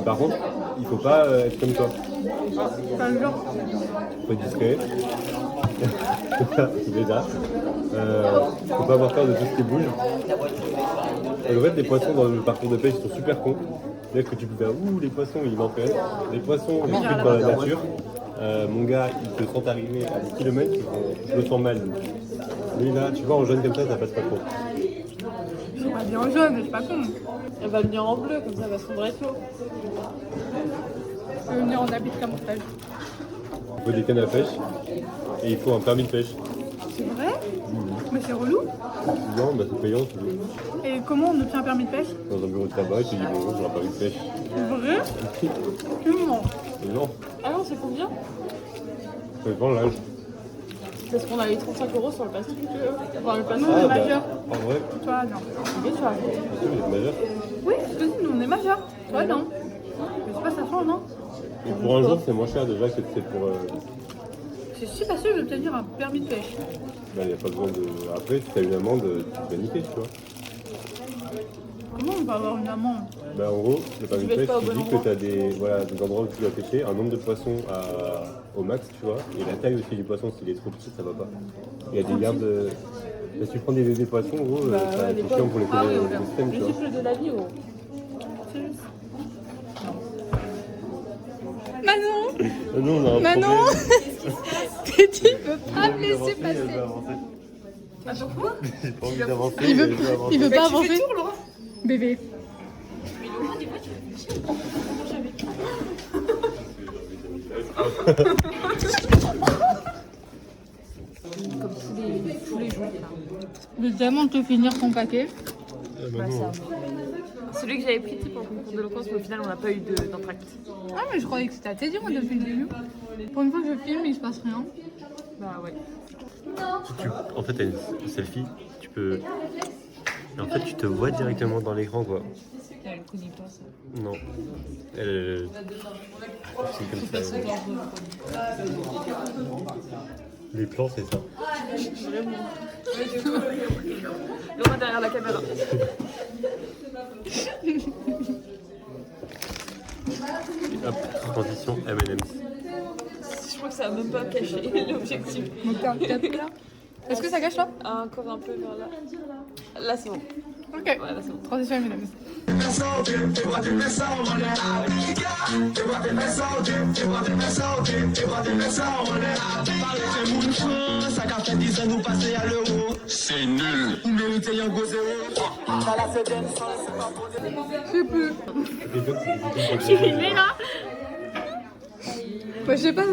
par contre, il faut pas être comme toi. Pas le genre. Faut être discret. Déjà. Faut pas avoir peur de tout ce qui bouge. Et en fait, les poissons dans le parcours de pêche sont super cons. C'est-à-dire que tu peux faire ouh, les poissons ils m'entraînent. Les poissons ils trucs dans la nature. Mon gars, ils te sentent arriver à des kilomètres, je me sens mal. Lui là, tu vois, en jaune comme ça passe pas trop. On va venir en jaune, mais c'est pas con. Elle va venir en bleu, comme ça elle va se fondre avec l'eau. Je vais venir en habit de camouflage. Il faut des cannes à pêche et il faut un permis de pêche. C'est vrai? Mais c'est relou. Non, bah c'est payant, tu veux. Et comment on obtient un permis de pêche? Dans un bureau de tabac, tu dis bonjour, j'ai un permis de pêche. C'est vrai? Comment? Mais non, Ah non, c'est combien? ça dépend de l'âge. Parce qu'on a eu 35 € sur le pass truc. Enfin, le pass Non, on est bah, majeur. en vrai, Toi, non. Qu'est-ce que tu racontes? est-ce que vous êtes majeur? Oui, je te dis, nous on est majeur. Toi, non. Je sais pas, ça change, non? Et pour un jour, c'est moins cher déjà que c'est pour. C'est si facile d'obtenir un permis de pêche. Bah, y a pas besoin de. Après, si t'as une amende, tu vas niquer, tu vois. Comment on peut avoir une amende? Bah, en gros, le permis de pêches pêche, pas au tu bon dis que endroit. tu as des endroits où tu dois pêcher, un nombre de poissons au max, tu vois, et la taille aussi du poisson, s'il est trop petit, ça va pas. Il y a des gardes. Bah, si tu prends des bébés poissons, gros, ouais, les c'est chiant pour les Ah oui, les oui. systèmes, tu Le vois. cycle de la vie, gros. Manon! Nous, on a un Manon! problème. Tu peux pas me laisser Je passer. veux avancer. Attends, quoi? J'ai pas envie d'avancer. Il veut, mais je veux avancer. il veut Mais pas tu fais avancer. tour, Laura. Bébé. Comme tous les jours. Je vais tellement te finir ton paquet. Manon, Celui que j'avais pris pour le concours d'éloquence, mais au final, on n'a pas eu d'entracte. Ah, mais je croyais que c'était à te dire depuis le début. Pour une fois que je filme, il se passe rien. Bah ouais. en fait, t'as une selfie, tu peux. Et en fait, tu te vois directement dans l'écran, quoi. Elle connaît pas ça. Non. Elle. C'est comme ça. Les plans, c'est ça. Laura derrière la caméra. Et hop, transition M&M's. Je crois que ça a même pas caché l'objectif. Est-ce que ça cache là? Encore un peu vers là. Là, c'est bon. Ok. Ouais, là, c'est bon. Transition M&M's. C'est nul. Vous méritez un gros zéro. Je sais plus. J'ai filmé là. Bah, je sais pas,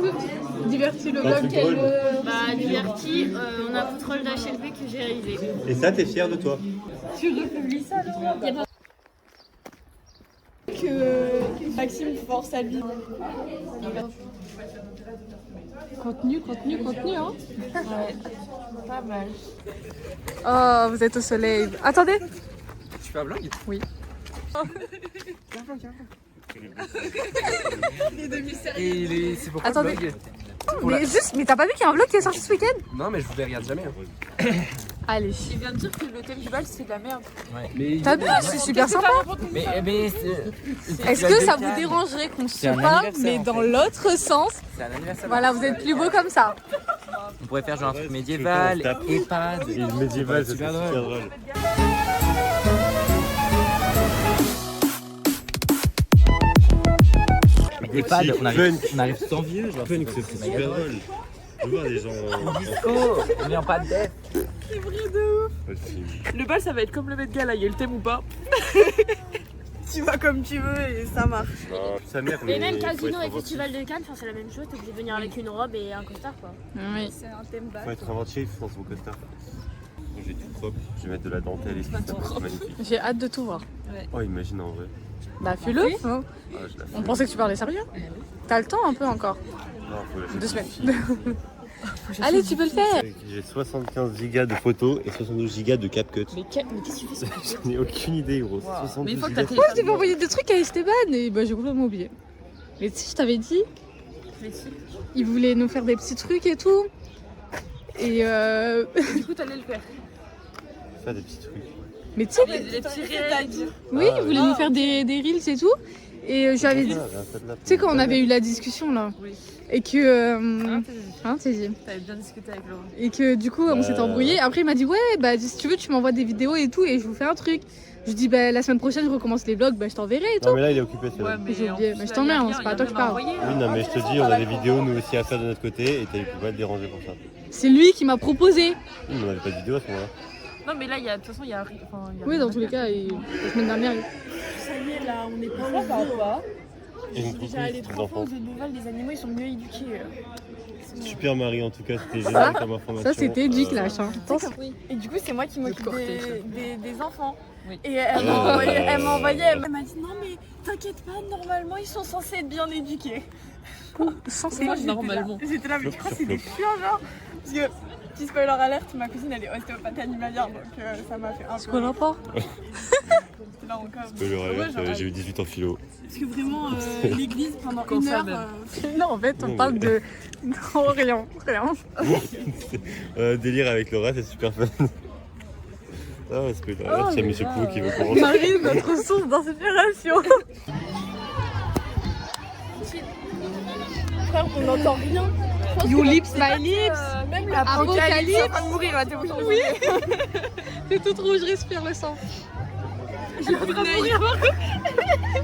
diverti le Bah, vlog c'est drôle. Bah, diverti, on a un contrôle d'HLP que j'ai réalisé. Et ça, t'es fier de toi? Tu republies ça, Laurent? Que Maxime force à lui. Contenu, hein? Ouais. Pas mal. Oh, vous êtes au soleil. Attendez. Tu fais un vlog? Oui. Et c'est pourquoi Attendez. le vlog? Mais t'as pas vu qu'il y a un vlog qui est sorti ce week-end? Non, mais je vous les regarde jamais. Hein. Allez. Il vient de dire que le thème du bal, c'est de la merde. Ouais. Mais, T'as vu, c'est super sympa. mais Est-ce que ça vous dérangerait qu'on se un parle, anniversaire, mais en dans fait. l'autre sens? c'est un anniversaire. Voilà, vous êtes plus beau comme ça. On pourrait faire genre un truc médiéval, EHPAD. Et le médiéval, c'est super super drôle. drôle. EHPAD, on arrive Punk. sans vieux. Genre, Punk, c'est super drôle. Je vois des gens. Oh, on est en pas de def. Le bal, ça va être comme le Met Gala, il y a le thème ou pas. Tu vas comme tu veux et ça marche. Sa mère, Et même faut Casino être et inventif. Festival de Cannes, c'est la même chose, t'es obligé de venir avec une robe et un costard quoi. Oui. C'est un thème Faut être inventif dans son costard. Moi, j'ai tout propre, je vais mettre de la dentelle et tout, ça va être magnifique. J'ai hâte de tout voir. Oh, imagine en vrai. Bah, fais-le. Hein. Ah, je la fais. On pensait que tu parlais sérieux. T'as le temps un peu encore. Non, faut la faire. 2 semaines. Allez, tu peux le faire. J'ai 75 gigas de photos et 72 gigas de CapCut. Mais qu'est-ce que tu fais ça? J'en ai aucune idée, gros. 72 Mais une fois que gigas. t'as Moi, je devais envoyer des trucs à Esteban et bah, j'ai complètement oublié. Mais si, je t'avais dit, il voulait nous faire des petits trucs et tout. Et Du coup, t'allais le faire. Faire des petits trucs. Mais tu sais, Les petits réels. oui, il voulait nous faire des reels et tout. Et j'avais dit, tu sais, quand on avait eu la discussion là, Oui. et que. Hein, t'es dit. T'avais bien discuté avec Laurent. Et que du coup, on s'était embrouillé. Après, il m'a dit, ouais, bah si tu veux, tu m'envoies des vidéos et tout, et je vous fais un truc. Je dis, bah la semaine prochaine, je recommence les vlogs, bah je t'enverrai et tout. Non, mais là, il est occupé, c'est vrai. J'ai oublié, mais je t'emmerde, c'est pas à toi que je parle. Oui, non, mais je te dis, on a des vidéos nous aussi à faire de notre côté et tu peux pas te déranger pour ça. C'est lui qui m'a proposé. Oui, mais on avait pas de vidéo à ce moment-là. Non, mais là, de toute façon, il y a. Oui, dans tous les cas, la semaine dernière. Ça y est, là, on est pas là par rapport. Et donc, Déjà, les les 3 fois enfants. aux Beauval, les animaux, ils sont mieux éduqués. Super Marie, en tout cas, c'était génial comme information. Ça, c'était du clash. Hein. Et du coup, c'est moi qui m'occupe des enfants. Oui. Et elle m'a envoyé, elle m'a dit non, mais t'inquiète pas, normalement, ils sont censés être bien éduqués. Censé. Moi, j'étais là, mais tu crois que c'est des chiens, genre? Parce que, petit spoiler alerte, ma cousine, elle est ostéopathe animalière, donc ça m'a fait un peu. C'est quoi rapport? J'étais là encore. J'ai eu 18 ans philo. Parce que vraiment, l'église, pendant une heure. Non, en fait, on Non, parle mais- de. Non, rien. Délire avec Laura, c'est super fun. Ah, c'est spoiler alert, il y a Monsieur Pou qui veut commencer. Marie, notre source d'inspiration. Frère, on n'entend rien. You lips, my lips. Même Apocalypse. est en train de mourir, là, t'es obligé de Oui. C'est toute rouge, je respire le sang.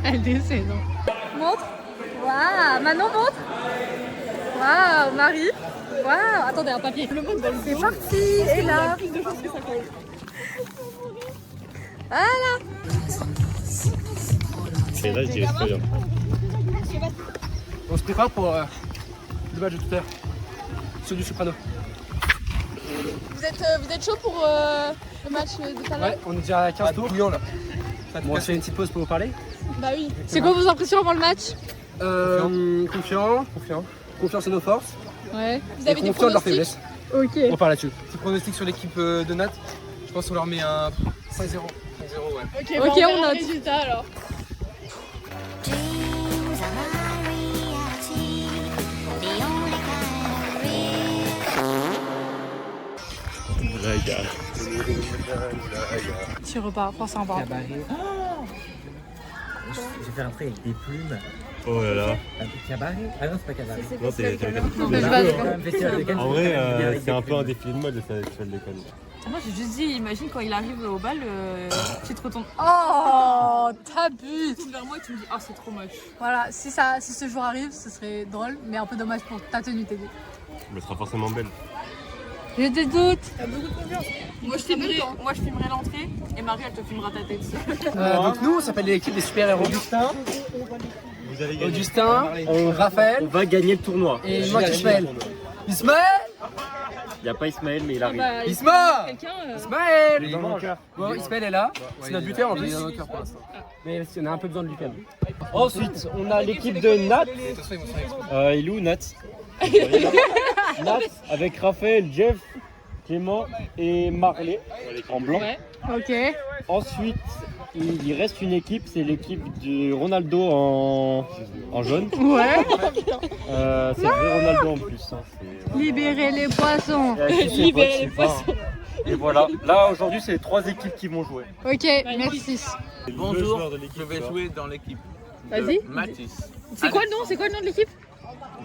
Elle décède. Montre. Waouh, Manon montre. Waouh, Marie. Waouh, attendez, un papier. C'est parti, et là. Et là, je dirais spoiler. On se prépare pour le match de tout à l'heure. Celui du Soprano. Vous êtes chaud pour le match de tout à l'heure? Ouais, on est déjà à 15 tours. Bouillant là. Bon, on fait une petite pause pour vous parler. Bah oui. C'est quoi vos impressions avant le match? Confiant. Confiance en nos forces. Ouais. Vous Et avez des confiant de leur pronostics? faiblesse. Ok. On parle là-dessus. Petit pronostic sur l'équipe de Nat. Je pense qu'on leur met un 5-0. 5-0, ouais. Ok, on note. Résultat alors. Tu repars, prends ça en bas. Cabaret. J'ai fait rentrer avec des plumes. Oh là là. Un peu cabaret. Ah non, c'est pas cabaret. Non, t'es Non, mais je vais avec. Un festival de Cannes. En vrai, c'est un peu un défilé de mode, le festival de Cannes. Moi, j'ai juste dit, imagine quand il arrive au bal, tu te retournes Oh, t'abuses. vers moi et tu me dis, ah, c'est trop moche. Voilà, si ce jour arrive, ce serait drôle, mais un peu dommage pour ta tenue, Teddy. Mais elle sera forcément belle. J'ai des doutes. Moi, je filmerai l'entrée et Marie, elle te filmera ta tête. Donc nous, on s'appelle l'équipe des super-héros. Vous avez gagné. Augustin, Raphaël va gagner le tournoi. et moi Ismaël. Ismaël Il n'y a pas Ismaël, mais il arrive. Ismaël Ismaël Dans mon cœur. Bon, Ismaël est là. C'est notre buteur en plus. Mais on a un peu besoin de lui quand même. Ensuite, on a l'équipe de Nat. Il est où Nat Nat avec Raphaël, Jeff, Clément et Marley en blanc. Ok. Ensuite, il reste une équipe, c'est l'équipe de Ronaldo en jaune. Ouais. C'est le vrai Ronaldo en plus. Hein. Libérer les poissons. Libérer les poissons. Et voilà, là aujourd'hui c'est les 3 équipes qui vont jouer. Ok, merci. Bonjour, je vais jouer dans l'équipe. Vas-y. Matisse. C'est quoi le nom? C'est quoi le nom de l'équipe?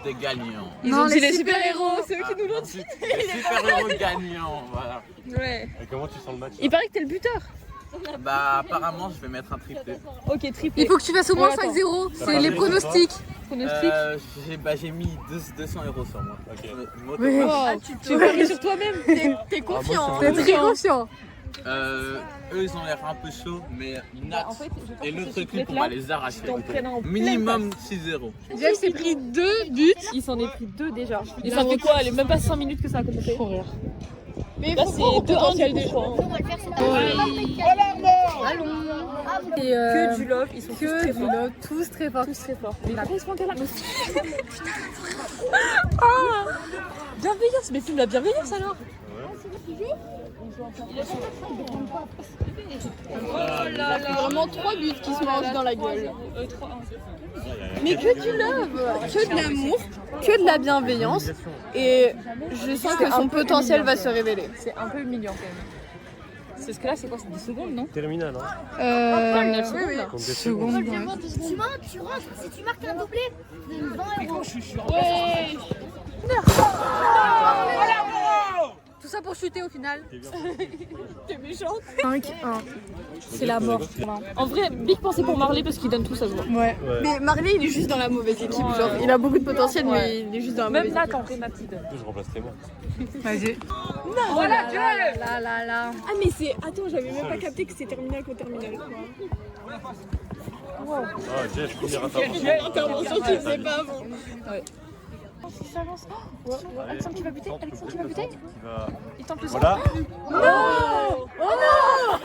Des gagnants. Ils ont dit les super-héros, c'est eux qui nous l'ont dit. Les super-héros gagnants, voilà. Ouais. Et comment tu sens le match? Il paraît que t'es le buteur. Bah apparemment je vais mettre un triplé. Ok, triplé. Il faut que tu fasses au moins 5-0. C'est les pronostics. J'ai mis 200 € sur moi. Ouais. Tu paries sur toi-même. T'es confiant. T'es très confiant. Eux ils ont l'air un peu chauds, mais Nat et l'autre équipe on va les arracher. Minimum 6-0. Jeff s'est pris 2 buts. Il s'en est pris 2 déjà. Et ça fait quoi? Elle est même pas 5 minutes que ça a commencé. Faut rire. Mais là c'est 2-1 du coup. Allons. Que du love, ils sont tous très forts. Tous très forts. Tous très forts. Mais pourquoi ils se font là? Bienveillance, mais filme la bienveillance alors. Oh là là. Vraiment 3 buts qui se mangent dans la gueule. Mais que du love, que de l'amour, que de la bienveillance. Et je sens que son potentiel va se révéler. C'est un peu humiliant quand même. Parce que là, c'est quoi? C'est 10 secondes, non? Terminal, hein. Terminal seconde, oui, là. Compte des secondes. secondes. Tu montes, tu rentres. Si tu marques un doublé, tu donnes 20 euros. Ouais. Tout ça pour chuter au final. T'es méchante. 5-1. C'est la mort. En vrai, big pensée pour Marley parce qu'il donne tout, ça se voit. Ouais. Mais Marley, il est juste dans la mauvaise équipe. Genre, il a beaucoup de potentiel, mais il est juste dans la mauvaise équipe. Même là, quand Nat, il donne. Je remplace Clément. Vas-y. Non, Voilà, là, là, là. Ah, mais c'est. Attends, j'avais même pas capté que c'était terminal contre terminal. Ah, Jeff, première intervention. Intervention qu'il faisait pas avant. Ouais. Ça avance. Oh, Alexandre qui va buter. Alexandre qui va buter. Il tente le voilà. Non. Oh non.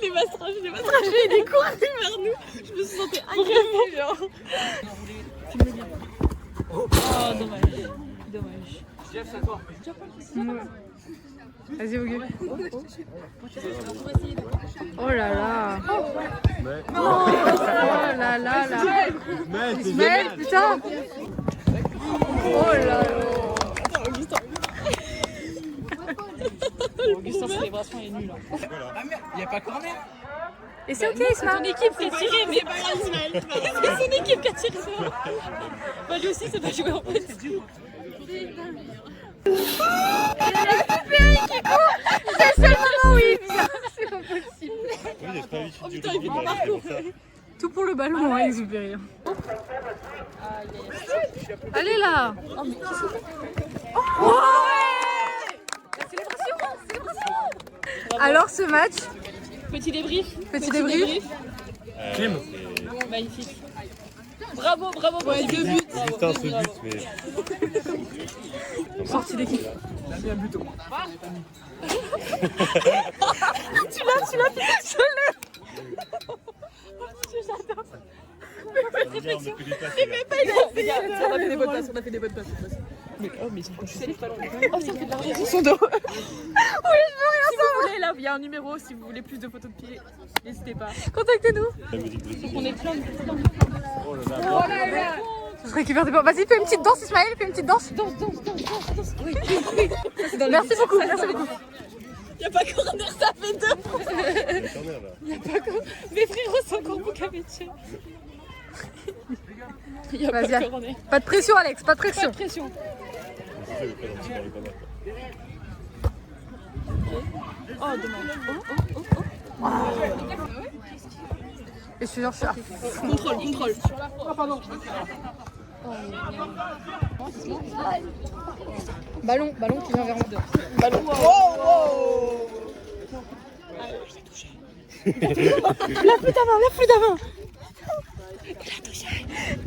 Les mastragés, il est couru vers nous. Je me suis sentie agressée, genre. Oh, dommage. Jeff, c'est toi. Vas-y, Hugo. Oh là là. Oh là là là. Ismaël, putain. Oh là là. Augustin, célébration est nulle. Il n'y a pas corner. Et c'est ok, Ismaël. Ton équipe qui a tiré, mais pas grave, Ismaël. C'est son équipe qui a tiré. Bah, lui aussi, c'est pas joué en fait. C'est le seul moment où il vient. C'est pas possible. Oh putain, il fait Tout pour le ballon, hein, Exupéry. Allez là. Oh, mais qu'est-ce que c'est? Oh ouais. La célébration. Alors ce match. Petit débrief. Petit débrief. Clim. Magnifique. Bravo. Ouais, 2 buts. Juste un seul but, mais. Sortie d'équipe. Il y a un but au moins. Tu l'as, je l'ai. J'adore. On a fait des bonnes passes, Mais oh, mais ils sont conchus pas loin. Oh, ça fait de l'argent. Ils sont de. Oui, je veux rien si vous voulez, là, il y a un numéro. Si vous voulez plus de photos de pieds, n'hésitez pas. Contactez-nous. On est plein de. Oh là là. Je récupère des balles. Vas-y, fais une petite danse, Ismaël. Fais une petite danse. Danse. Oui. Merci beaucoup. Merci beaucoup. Y'a pas corner, ça fait 2. Y'a pas corner. Mes frérots sont encore beaucoup habitués. Y'a pas Vas-y, corner. pas de pression, Alex. Pas de Pas pression. de pression. Oh, dommage. Et je suis genre, je suis là. Contrôle. Ah, pardon. Ballon qui vient vers moi. Ballon. Wow. Lève plus ta main.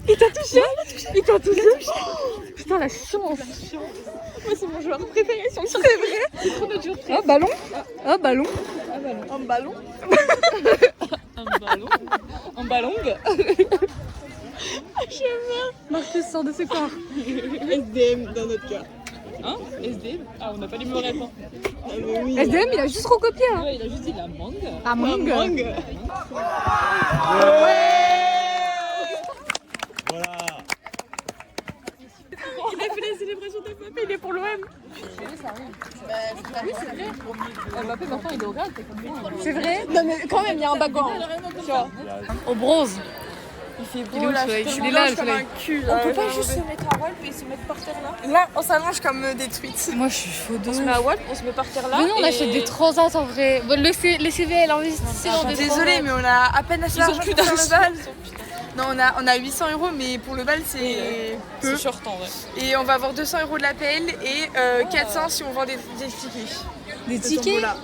Il t'a touché. Putain, la chance. Moi, c'est mon joueur préféré sur le C'est vrai. C'est trop notre joueur préféré. Oh, ballon. Un ballon. Marcus sort de ses corps. SDM dans notre cas. Hein? SDM? Ah, on n'a pas les mots rêves. SDM, il a juste recopié. Hein. Ouais, il a juste dit la mangue. Ah, mangue. Voilà. Il a fait la célébration de Mbappé, il est pour l'OM. Oui, c'est vrai. Mbappé, maintenant, il est au Real. C'est vrai. Non, mais quand même, il y a un background. Tu vois. Au bronze. Il fait Il est beau où, là, le soleil? je Il est là, le comme soleil. un cul. On peut pas juste se mettre à Walp et se mettre par terre là? Là, on s'allonge comme des tweets. Moi, je suis chaud de On se met à Walp, on se met par terre là. Mais non, on achète des transats en vrai. Bon, les CVL investissez dans des Désolée, mais on a à peine assez d'argent plus pour faire le bal. Non, on a 800 € mais pour le bal, c'est peu. C'est short en vrai. Et on va avoir 200 € de l'appel et 400 si on vend des tickets. Des De tickets. Tombola.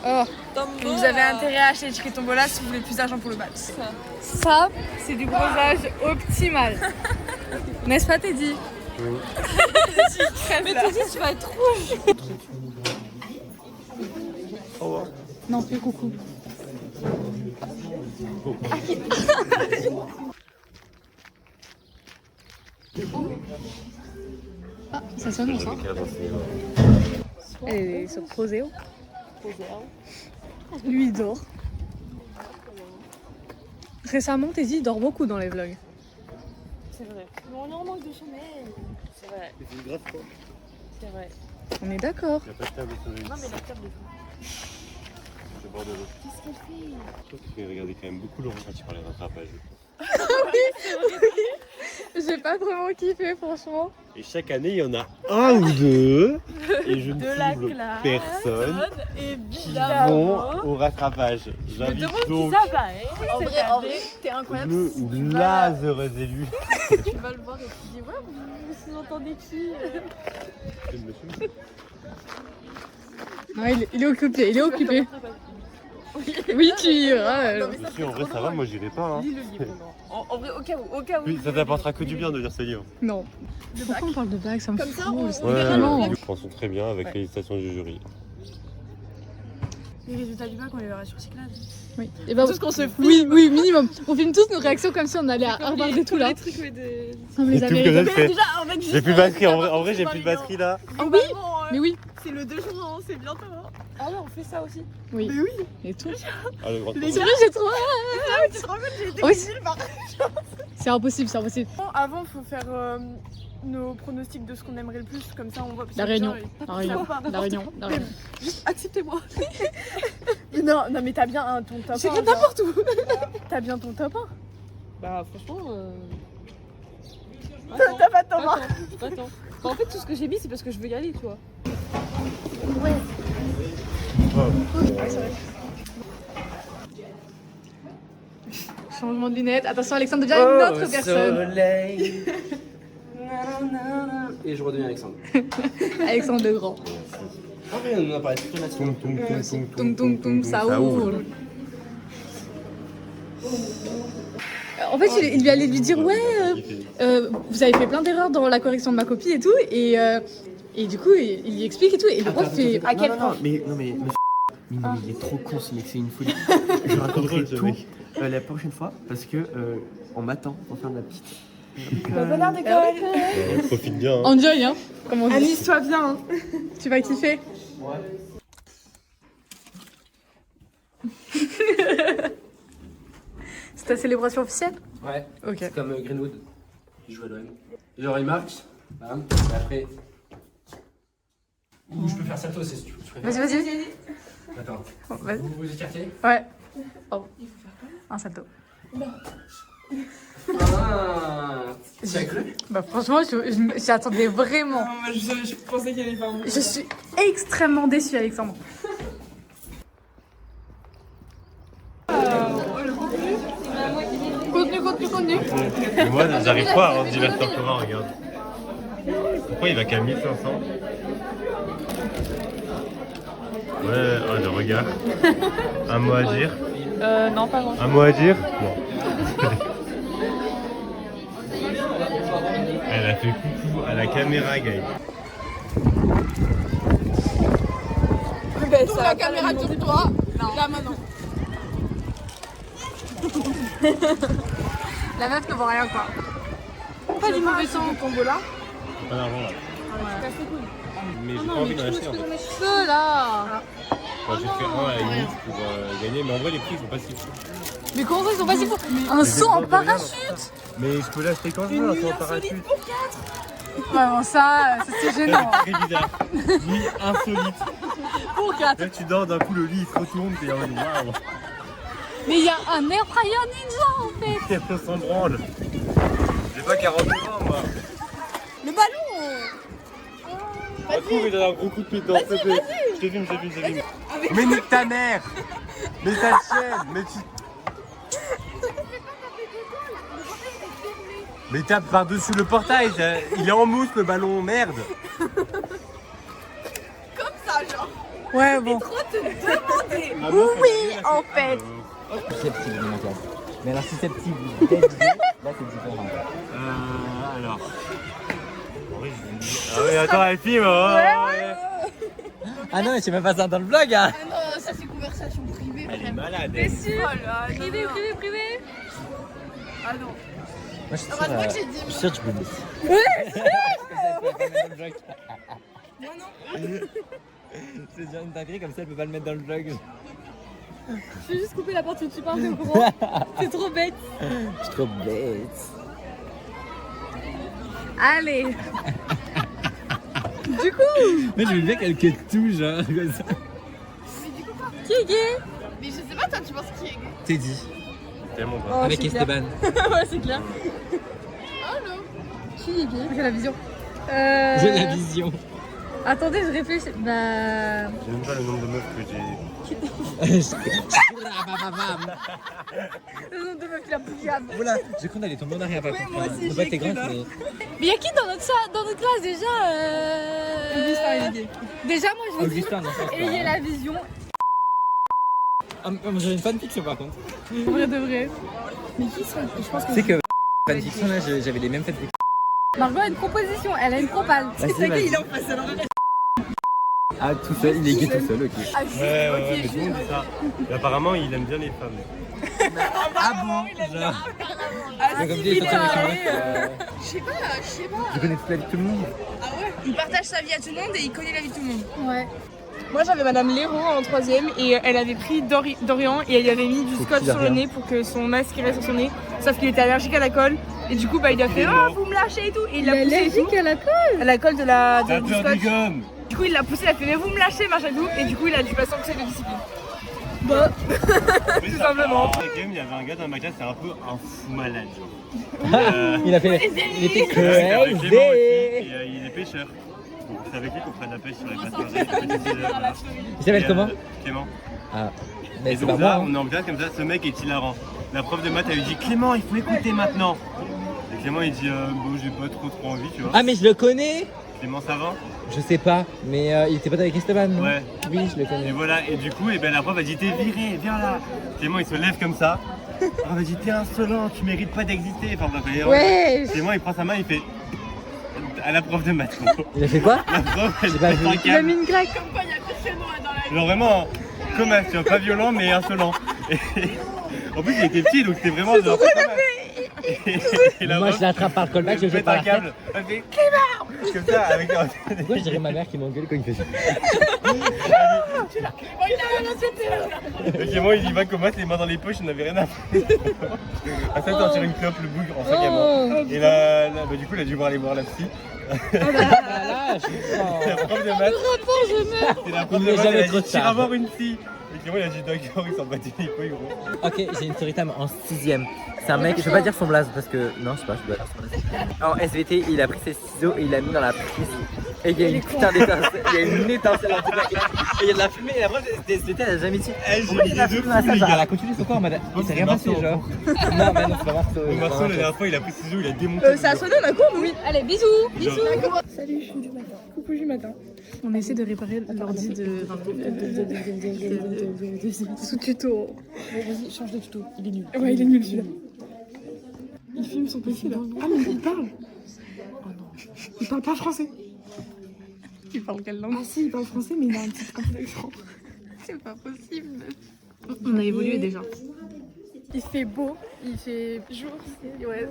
Oh, Donc vous avez intérêt à acheter les tickets Tombola si vous voulez plus d'argent pour le bal. ça, c'est du bronzage optimal. N'est-ce pas, Teddy? Mais Teddy, tu vas être rouge. Au revoir. Non, plus coucou. Ah, ça sonne, on sent. Elle est sur Proseo. Lui, il dort. Récemment, Teddy dort beaucoup dans les vlogs. C'est vrai. Mais on est en manque de sommeil. C'est vrai. C'est grave froid. C'est vrai. On est d'accord. Il n'y a pas de table sur les. Non, mais la table est C'est bord de l'eau. Qu'est-ce qu'elle fait? Je trouve qu'il regardait quand même beaucoup Laurent quand il parlait de rattrapage. J'ai pas vraiment kiffé, franchement. Et chaque année, il y en a un ou deux. Et je ne de la cible classe. personne qui Évidemment. vont au rattrapage. Je me J'invite demande donc qui ça va, hein. En vrai, t'es incroyable. le ou la heureuse élue. Tu vas le voir et tu dis, ouais, vous sous-entendez qui Non, il est occupé, il est occupé. Oui, tu iras. Si, en vrai, ça va, moi j'irai pas. Hein. Lis le livre, non. En vrai, au cas où. Oui, ça t'apportera que du bien de lire ce livre. Non. Pourquoi on parle de bac? Ça me fout. Ouais, je pense très bien avec les félicitations du jury. Les résultats du bac, on les verra sur Cyclade. Oui. Et ben, Tout ce qu'on se filme. oui, oui, minimum. On filme tous nos réactions comme si on allait à Harvard et tout là. Les trucs, mais des... Comme les Et tout que Américains. je fais. Déjà, en fait, J'ai plus de batterie, en vrai j'ai plus de batterie là. Ah oui. Mais oui. C'est le 2 juin, c'est bientôt. Hein. Ah ouais, on fait ça aussi. Oui. Mais oui. Et tout. Ah, le grand C'est vrai, j'ai trop. Tu te rends compte, j'ai été Oui. nulle par C'est impossible, c'est impossible. Avant, il faut faire nos pronostics de ce qu'on aimerait le plus, comme ça on voit. La Réunion. La Réunion. La Réunion. La Réunion. Juste acceptez-moi. non, mais t'as bien ton top 1. J'irai n'importe où. T'as bien ton top 1. Bah franchement... T'as pas de top 1. Attends. Bah, en fait tout ce que j'ai mis c'est parce que je veux y aller tu vois. Ouais. Changement de lunettes. Attention, Alexandre devient une autre personne. Soleil. Et je redeviens Alexandre. Alexandre le Grand. Ah oui, on en a parlé toute la matinée. Toum toum toum, ça roule. En fait, il lui allait lui dire ouais, vous avez fait plein d'erreurs dans la correction de ma copie et tout, et du coup il lui explique et tout, et le prof fait à quel point. Mais il est trop con ce mec, c'est une folie. Je raconterai tout la prochaine fois parce que on m'attend pour faire de la petite. Bonne heure d'école. Profite bien. Hein. Enjoy, hein, comme on dit. Amuse-toi bien. Hein. Tu vas kiffer. Ouais. C'est ta célébration officielle? Ouais. Ok. C'est comme Greenwood. Il joue à l'OM. Genre il marque, bam, et après. Ou je peux faire salto aussi si tu veux. Vas-y. Attends. Bon, vas-y. Vous vous écartez? Ouais. Oh. Un salto. Ah. Tu as cru? Bah franchement, j'attendais vraiment. Non, moi, je pensais qu'il allait faire un Je suis extrêmement déçue, Alexandre. Contenu. Moi j'arrive pas à rendre divertir Thomas, regarde. Pourquoi il va qu'à 1500? Ouais, le regard. Un mot à dire? Non, pas grand. Un mot à dire? Non. Elle a fait coucou à la caméra, Gaël. Tourne la caméra sur toi. Là maintenant. La meuf ne voit rien, quoi. Pas du mauvais temps au combo là. Pas d'argent là. Mais j'ai pas envie d'en acheter en fait. Feu là. J'ai fait un à la limite pour gagner, mais en vrai les prix ils sont pas si fous. Mais comment ça, ils sont pas si fous? Un saut en parachute. Mais je peux l'acheter quand je veux, un saut en parachute. Ouais, bon, ça c'est gênant. Très bizarre. Nuit insolite. Pour 4. Là tu dors d'un coup, le lit il se retourne, t'es en mode waouh. Mais il y a un air fryer ninja en fait. On s'en branle. J'ai pas 40 ans moi. Le ballon. Retrouve, il a un gros coup de pied dedans. Je te filme. Mais nique ta mère. Mais ta chienne. Mais tu... Mais tape par-dessus le portail. Il est en mousse le ballon, merde. Comme ça, genre. Ouais, bon. Trop te demander. Oui, en fait. Susceptible de ma classe. Mais alors susceptible d'être là c'est différent. Alors. Ah oui, attends, elle filme. Ah non, mais c'est même pas ça dans le vlog hein. Ah non, ça c'est conversation privée. Elle est malade. T'es sûr? Privé. Ah non. Moi je suis sûr, Heureusement que j'ai dit. je suis sûr que tu peux le laisser. C'est déjà une dinguerie comme ça elle peut pas le mettre dans le vlog. Je vais juste couper la partie où tu parles de gros. C'est trop bête. Je suis trop bête. Allez. Du coup. Mais je veux bien quelques touches, genre, comme ça. Qui est gay? Mais je sais pas, toi, tu penses qui est gay? Teddy. Tellement pas. Oh, Avec c'est clair. Esteban. Ouais, c'est clair. Allô? Qui est gay? J'ai la vision. J'ai la vision. Attendez, je réfléchis. Bah. J'ai même pas le nombre de meufs que j'ai. Le nom de meuf, il a bouillade. Voilà, j'ai cru qu'on allait tomber en arrière par contre. moi aussi, Faut pas j'ai t'es cru, grave, là. mais. Mais y'a qui dans notre classe déjà Augustin, il est gay. Déjà, moi je vous dis. Augustin, non, ça. Ayez la vision. Ah, j'ai une fanfiction par contre. Vrai de vrai. Mais qui serait? Je pense que. Tu sais que fanfiction là, j'avais les mêmes fanfictions. Margot a une proposition, elle a une propale. Vas-y, vas-y. Il est en face alors. Ah, tout seul, il est gay tout seul, ok. Ouais, tout le monde dit ça. Mais apparemment, il aime bien les femmes. Ah bon? Genre. C'est comme dit, il est allé, Je sais pas. Je connais toute la vie de tout le monde. Ah ouais? Il partage sa vie à tout le monde et il connaît la vie de tout le monde. Ouais. Moi j'avais Madame Léraud en 3ème et elle avait pris Dorian et elle lui avait mis du scotch sur le nez pour que son masque il reste sur son nez. Sauf qu'il était allergique à la colle et du coup bah il a fait oh vous me lâchez et tout et il l'a poussé et tout. Allergique à la colle? À la colle T'as du peur scotch. du gomme. Du coup il l'a poussé, il a fait mais vous me lâchez machin et tout et du coup il a dû passer en conseil de discipline. Bah. Tout simplement. Il y avait un gars dans ma classe, c'est un peu un fou malade. Il a fait. Il était Clément aussi, crazy. et il est pêcheur. Donc c'est avec lui qu'on ferait de la pêche sur les places. Il s'appelle comment? Clément. Ah, mais Et c'est pas donc moi. là, hein. on est en classe comme ça, ce mec est hilarant. La prof de maths, elle lui dit Clément, il faut écouter maintenant. Et Clément, il dit bon, j'ai pas trop envie, tu vois. Ah, mais je le connais. Clément, ça va? Je sais pas, mais il était pote avec Esteban, non? Ouais. Oui, je le Et connais. voilà, et du coup, la prof a dit t'es viré, viens là. Clément, il se lève comme ça. On a dit t'es insolent, tu mérites pas d'exister. Enfin bref, et Ouais. Clément, il prend sa main, il fait à la prof de maths. Il a fait quoi? La prof, elle J'ai pas pète vu. un Il a câble. mis une claque. Comme quoi il y a que chez nous dans la vie. Genre vraiment comme un, tu vois, pas violent mais insolent. Et en plus il était petit donc c'était vraiment genre et la Moi, meuf, je l'attrape par le callback, je le elle jette pète un par la fenêtre. câble. Elle fait Clément comme ça avec un... Pourquoi je dirais ma mère qui m'engueule quand il fait ça? Et Clément il y va comme ça, les mains dans les poches, il n'avait rien à faire. À ça t'en tire une clope le bougre en 5ème. Et là, bah, du coup il a dû aller voir la psy. Là, je La prof de maths. C'est la prof Il de n'est maths, jamais elle a trop dit tire tard. à voir une psy. Et Clément il a dit d'accord, il s'en battait les couilles gros. Ok, j'ai une story time en 6ème. C'est un mec, je vais pas dire son blaze parce que. Non, je sais pas, je dois dire son blaze. En SVT, il a pris ses ciseaux et il l'a mis dans la prise. Et il y a une putain d'étincelle, il y a une étincelle en toute la classe. Et il y a de la fumée et la prof de SVT, elle a jamais dit. Pourquoi il y a de la fumée dans la salle? Genre, elle a continué son corps, madame. Il s'est rien passé, genre. Non, mais non, c'est pas Marceau. Au Marceau, la dernière fois, il a pris ses ciseaux, il a démonté. Ça a sonné on a cours oui. Allez, bisous. Bisous. Salut, je suis du matin. Coucou du matin. On essaie de réparer l'ordi de sous tuto. Vas-y, change de tuto. Il est nul. Ouais, il est nul celui-là. Il filme son PC là. Ah mais il parle. Oh non. Il parle pas français. Il parle quelle langue? Ah si, il parle français mais il a un petit accent. C'est pas possible. On a évolué déjà. Il fait beau, il fait jour. Ouais.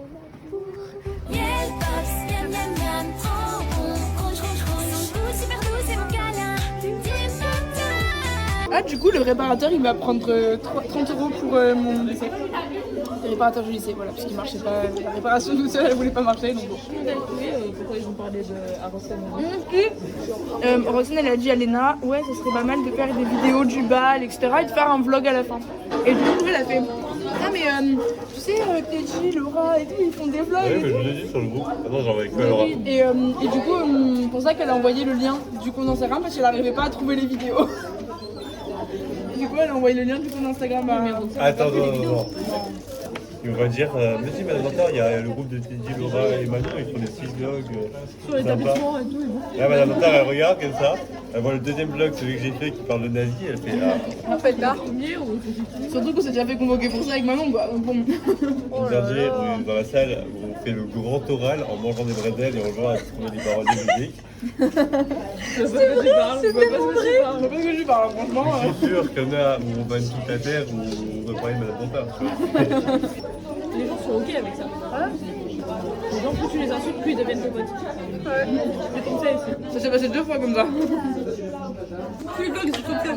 Ah du coup le réparateur il va prendre 30 € pour mon lycée. Le réparateur du lycée, voilà, parce qu'il marchait pas. La réparation toute seule elle voulait pas marcher donc bon. Pourquoi ils ont parlé de Arosen? Rosen elle a dit à Léna ouais ça serait pas mal de faire des vidéos du bal etc et de faire un vlog à la fin. Et du coup elle a fait ah mais tu sais Teddy, Laura et tout ils font des vlogs Ouais, et mais je tout. l'ai dit sur le groupe. Attends, j'en vais avec Laura. Et du coup pour ça qu'elle a envoyé le lien du compte Instagram parce qu'elle n'arrivait pas à trouver les vidéos. Du coup elle a envoyé le lien du compte Instagram à... Attends. On va dire, mais si, madame Dantar, il y a le groupe de Teddy, Laura et Manon, ils font des petits vlogs. Sur l'établissement et tout. Là, madame Dantar, elle regarde comme ça, elle voit le deuxième vlog, celui que j'ai fait, qui parle de nazi, elle fait ah. En fait là, surtout qu'on s'est déjà fait convoquer pour ça avec Manon quoi. Donc bon. Le dernier, on est dans la salle où on fait le grand oral en mangeant des bretelles et en jouant à trouver des paroles de musique. C'est vrai, c'était mon vrai. Je vois pas ce que je parle, franchement. Je suis sûr qu'il y en a où on banne toute la terre, où on va parler de madame Dantar, tu vois. Les gens sont ok avec ça. Les gens, plus tu les insultes, plus ils deviennent tes potes. Ouais. C'est comme ça ici. Ça s'est passé 2 fois comme ça. Tous les vlogs, c'est comme ça.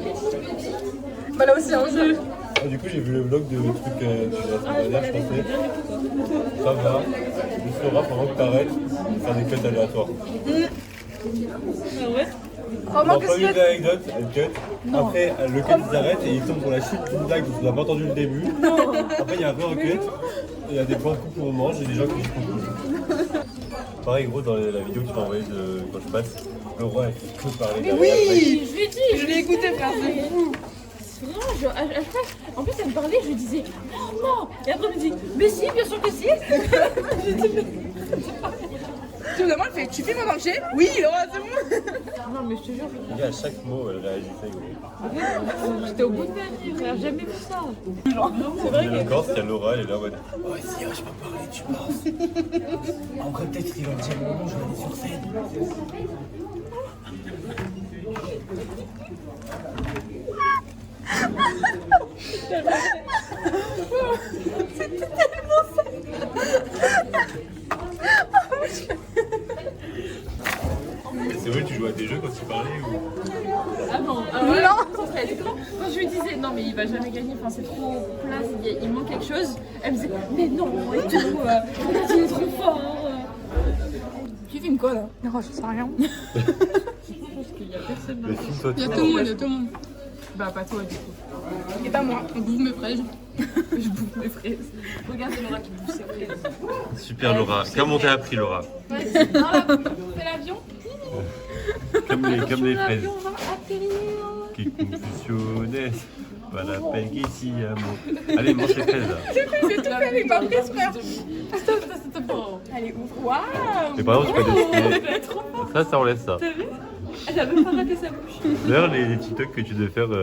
Bah là aussi, hein, je... Du coup, j'ai vu le vlog de trucs de la semaine dernière, je pensais. Ça va. tu sauras pendant que t'arrêtes de faire des cuts aléatoires. Ah ouais. Dans première anecdote, elle cut. Après, le cut ils arrêtent et ils tombent sur la chute d'une blague dont on n'a pas entendu le début. Après, il y a un peu un cut. Il y a des points coups qu'on mange et des gens qui se coupent. Pareil, gros, dans la vidéo que tu m'as envoyée quand je passe, le roi elle fait que parler derrière. Oui, je l'ai dit. Je l'ai écouté, frère, c'est fou. Vraiment, en plus elle me parlait, je lui disais non. Et après elle me dit mais si, bien sûr que si. J'ai dit mais... Tout le monde fait, tu filmes en marché? Oui, c'est bon. Non mais je te jure. Les gars, à chaque mot, elle réagissait, gros. J'étais au bout de ma vie, frère, jamais vu ça. C'est vrai Le Corse, il y a Laura, elle est là en mode. Oh, si, je peux parler, tu penses. En vrai, peut-être qu'il va me dire le moment où je vais aller sur scène. C'était tellement ça. C'est vrai, tu jouais à des jeux quand tu parlais ou. Ah non, quand je lui disais non mais il va jamais gagner, enfin c'est trop place, il manque quelque chose, elle me disait mais non et tout, il est trop fort. Tu filmes quoi là? Non, je sais rien. Parce qu'il y a personne là. Mais filme-toi, Il y a tout le monde, il y a tout le monde. Bah pas toi du coup. Et pas moi, on bouffe mes fraises. Je bouffe mes fraises. Regarde Laura qui bouffe ses fraises. Super Laura. Comment t'as appris Laura? Ouais, c'est l'avion. Comme les fraises. On va atterrir. Qui confusionnaient. Pas la peine qu'ici amour. Allez, mange les fraises là. J'ai tout fait avec ma fraise, frère. Stop. Elle est ouf. Waouh. Mais par exemple, tu peux décider. Ça, on laisse ça. T'as vu? Elle a même pas raté sa bouche. D'ailleurs, les TikTok que tu devais faire. Ça.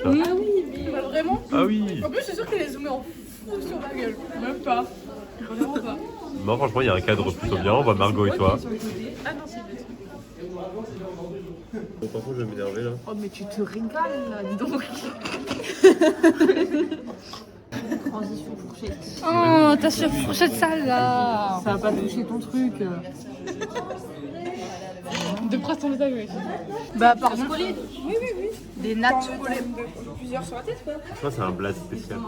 Ah oui, Bah, vraiment. Ah oui. En plus, je suis sûre qu'elle est zoomée en fou sur ma gueule. même pas. Vraiment pas. Non, franchement, il y a un cadre plutôt bien. On voit Margot et toi. Ah non, c'est bête. Bon, par contre, je vais m'énerver là. Oh mais tu te régales là, dis donc. Transition fourchette. Oh, t'as sur fourchette sale là. Ça va pas toucher ton truc. De presse ton visage, oui. Bah, pardon. Oui. Des nattes. Plusieurs sur la tête, quoi. Je pense que c'est un blaze spécial.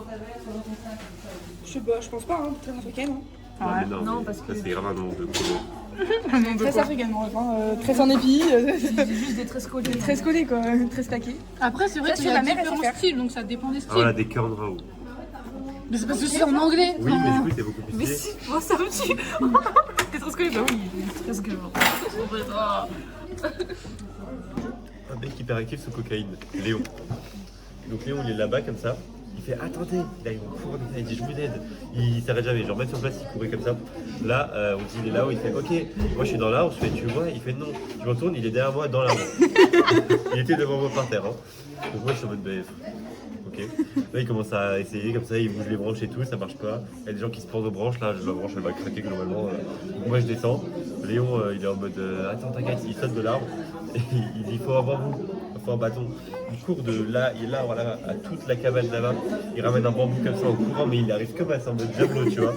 Je pense pas, hein. Très africaine, hein. Non, mais non, parce que ça, c'est grave un nom de couleur. Très africaine, hein. Très en épi. Juste des tresses collées. Très collé, quoi. Très stacké. Après, c'est vrai qu'il y a différents styles, donc ça dépend des Ah voilà, styles. des corn raw. Mais c'est parce que c'est en anglais. Oui, mais du coup, c'est beaucoup plus Mais stylé. si, moi ça me tue. Des tresses collées, bah oui, des tresses collées. Un mec hyperactif sous cocaïne, Léon. Donc Léon, il est là-bas comme ça. Il fait attendez, là ils vont courir, il dit je vous aide. Il s'arrête jamais, genre même sur place il courait comme ça. Là, on dit il est là-haut, il fait ok, moi je suis dans l'arbre, je fais tu vois, il fait non. Je me retourne, il est derrière moi dans l'arbre. Il était devant moi par terre. Hein. Donc moi je suis en mode BF. Ok. Là il commence à essayer comme ça, il bouge les branches et tout, ça marche pas. Il y a des gens qui se pendent aux branches, là la branche elle va craquer globalement. Donc moi je descends. Léon il est en mode attends t'inquiète, il saute de l'arbre. Et il dit faut un bambou, faut un bâton. Il court de là, il est là voilà, à toute la cabane là-bas. Il ramène un bambou comme ça en courant, mais il arrive comme ça en mode diablo, tu vois.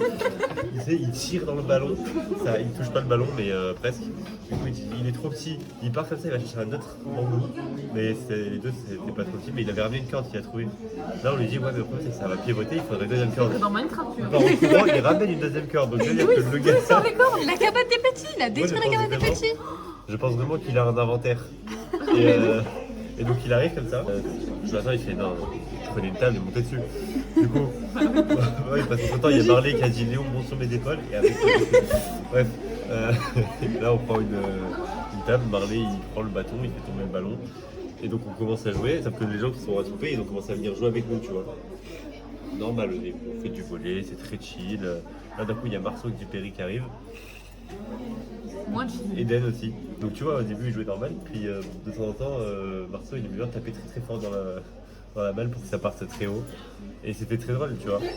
Il tire dans le ballon, ça, il touche pas le ballon, mais presque. Du coup, il est trop petit, il part comme ça, il va chercher un autre bambou. Mais les deux, c'était pas trop petit, mais il avait ramené une corde qu'il a trouvé. Là, on lui dit, ouais, mais le problème, c'est que ça va pivoter, il faudrait une deuxième corde. Dans Minecraft, tu Il part en courant, il ramène une deuxième corde. Donc, c'est-à-dire que le gars, ça. La cabane des petits, il a détruit la cabane des petits. Je pense vraiment qu'il a un inventaire. Et donc il arrive comme ça. Je l'attends, il fait non, je prenais une table et montais dessus. Du coup, ouais, parce que pourtant il y a Marley qui a dit Léon monte sur mes épaules. Et avec bref, là on prend une table, Marley il prend le bâton, il fait tomber le ballon. Et donc on commence à jouer, sauf que les gens qui sont retrouvés, ils ont commencé à venir jouer avec nous, tu vois. Normal, on fait du volley, c'est très chill. Là d'un coup il y a Marceau et Dupéry qui arrivent. Moi, Eden aussi. Donc tu vois, au début il jouait normal, puis de temps en temps, Marceau il aime bien taper très très fort dans la balle pour que ça parte très haut. Et c'était très drôle, tu vois. Mais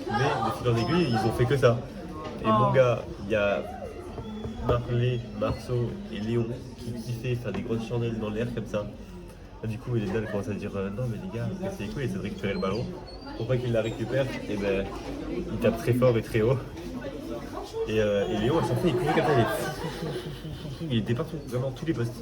de fil en aiguille, ils ont fait que ça. Et mon gars, il y a Marley, Marceau et Léon qui kiffaient faire des grosses chandelles dans l'air comme ça. Là, du coup, Eden commence à dire non mais les gars, c'est les couilles, il essaie de récupérer le ballon. Pour pas qu'il la récupère, et ben il tape très fort et très haut. Et Léon, elle s'en fait, il courait comme ça, il était partout, vraiment tous les postes.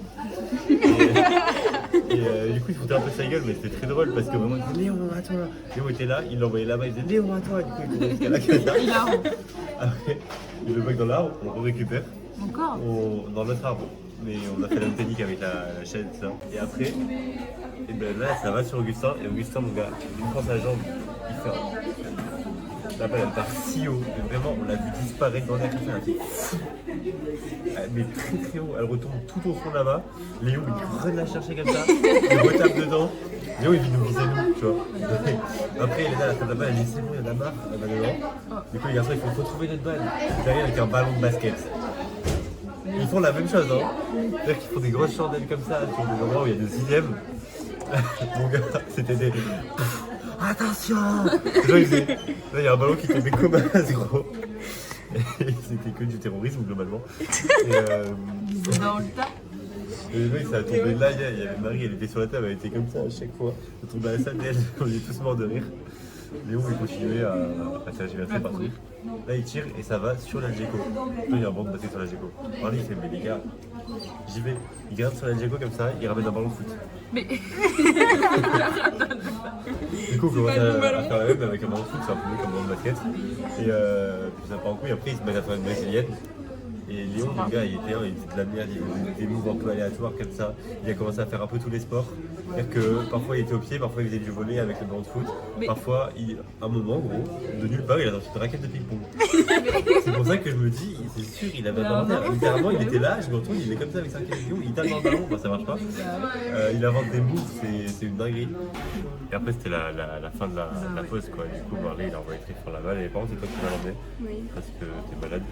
Et du coup, il foutait un peu sa gueule, mais c'était très drôle parce que vraiment, il disait Léon, à toi. Léon était là, il l'envoyait là-bas, il disait Léon, à toi. Du coup, il courait jusqu'à la cabane. Après, il le bloque dans l'arbre, on le récupère. Encore Dans l'autre arbre. Mais on a fait la même technique avec la chaîne et tout ça. Et après, et ben là ça va sur Augustin. Et Augustin, mon gars, il prend sa jambe, il fait un. La balle elle part si haut. Et vraiment, on l'a vu disparaître dans l'air comme ça. Mais très très haut. Elle retombe tout au fond là-bas. Léo il revient la chercher comme ça. Il retape dedans. Léo il vit nous viser nous, tu vois. Après, elle est là, la fin de la balle, elle dit c'est bon, il y en a marre, elle va dedans. Du coup, les garçons, il faut trouver notre balle. Derrière, avec un ballon de basket. Ils font la même chose, hein. C'est-à-dire qu'ils font des grosses chandelles comme ça sur des endroits où il y a des sixièmes. Mon gars, c'était des. Attention! Là, il y a un ballon qui tombait comme un as, gros. Et c'était que du terrorisme, globalement. Et Dans le tas. Et le mec, ça a tombé là, il y avait Marie, elle était sur la table, elle était comme ça à chaque fois. Ça tombait à la salle d'elle, on est tous morts de rire. Léo, il continuait à tergiverser partout. Là, il tire et ça va sur l'Algeco. Là, il y a un banc de basket sur l'Algeco. Marie, il fait, mais les gars, j'y vais. Il grimpe sur l'Algeco comme ça, il ramène un ballon de foot. Mais. Du coup, on commence à faire la même avec un ballon de foot, c'est un peu mieux comme un ballon de basket. Et puis ça part en couille, après, il se met à faire une brésilienne. Et Léon, le gars, il était de la merde, il faisait des moves un peu aléatoires comme ça. Il a commencé à faire un peu tous les sports. C'est-à-dire que parfois il était au pied, parfois il faisait du volley avec le ballon de foot. Parfois, à un moment, gros, de nulle part, il a sorti une raquette de ping-pong. C'est pour ça que je me dis, c'est sûr, il avait inventé. Littéralement, il était là, je me retourne, il est comme ça avec sa raquette de ping-pong, il tape dans le ballon, enfin, ça marche pas. Il invente des moves, c'est une dinguerie. Et après, c'était la fin de la pause, quoi. Du coup, Marley, il a envoyé très fort la balle. Et par contre, c'est toi qui m'as l'emmené. Parce que t'es malade.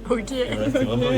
Ok. Voilà, c'est vraiment